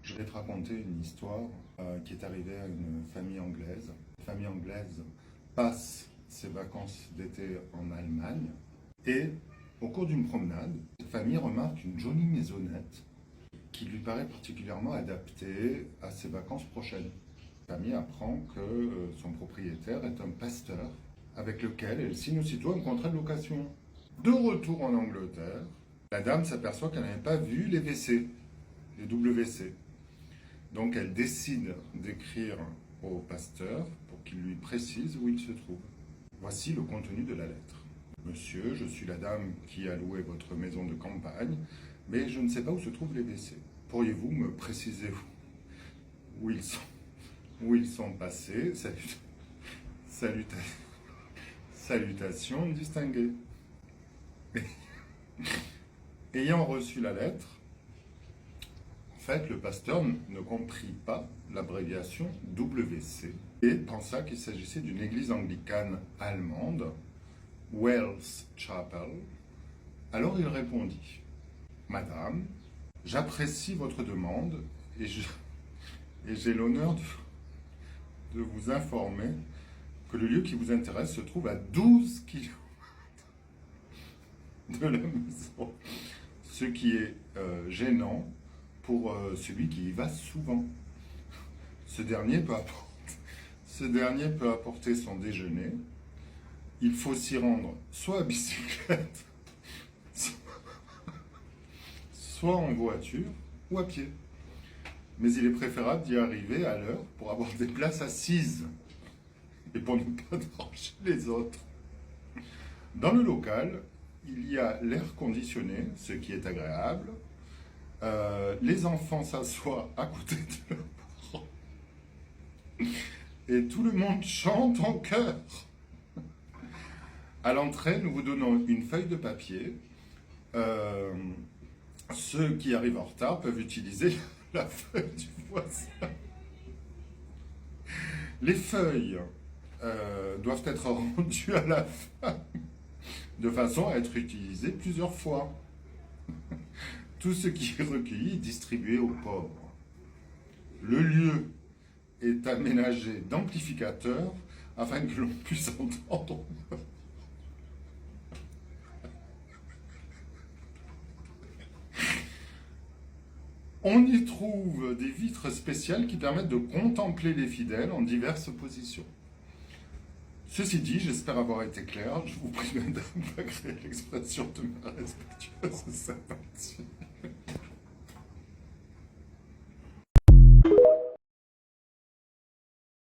Je vais te raconter une histoire qui est arrivée à une famille anglaise. La famille anglaise passe ses vacances d'été en Allemagne et au cours d'une promenade, la famille remarque une jolie maisonnette qui lui paraît particulièrement adaptée à ses vacances prochaines. La famille apprend que son propriétaire est un pasteur avec lequel elle signe aussitôt un contrat de location. De retour en Angleterre, la dame s'aperçoit qu'elle n'avait pas vu les WC, les WC. Donc elle décide d'écrire au pasteur pour qu'il lui précise où il se trouve. Voici le contenu de la lettre. Monsieur, je suis la dame qui a loué votre maison de campagne, mais je ne sais pas où se trouvent les WC. Pourriez-vous me préciser où ils sont passés? Salutations distinguées. Ayant reçu la lettre, en fait, le pasteur ne comprit pas l'abréviation WC et pensa qu'il s'agissait d'une église anglicane allemande, Wells Chapel. Alors il répondit: Madame, j'apprécie votre demande et j'ai l'honneur de vous informer que le lieu qui vous intéresse se trouve à 12 km de la maison, ce qui est gênant pour celui qui y va souvent. Ce dernier peut apporter son déjeuner. Il faut s'y rendre soit à bicyclette, soit en voiture ou à pied. Mais il est préférable d'y arriver à l'heure pour avoir des places assises et pour ne pas déranger les autres. Dans le local, il y a l'air conditionné, ce qui est agréable. Les enfants s'assoient à côté de leurs parents et tout le monde chante en chœur. À l'entrée, nous vous donnons une feuille de papier. Ceux qui arrivent en retard peuvent utiliser la feuille du voisin. Les feuilles doivent être rendues à la fin de façon à être utilisées plusieurs fois. Tout ce qui est recueilli est distribué aux pauvres. Le lieu est aménagé d'amplificateurs afin que l'on puisse entendre. On y trouve des vitres spéciales qui permettent de contempler les fidèles en diverses positions. Ceci dit, j'espère avoir été clair. Je vous prie, madame, d'agréer l'expression de ma respectueuse sympathie.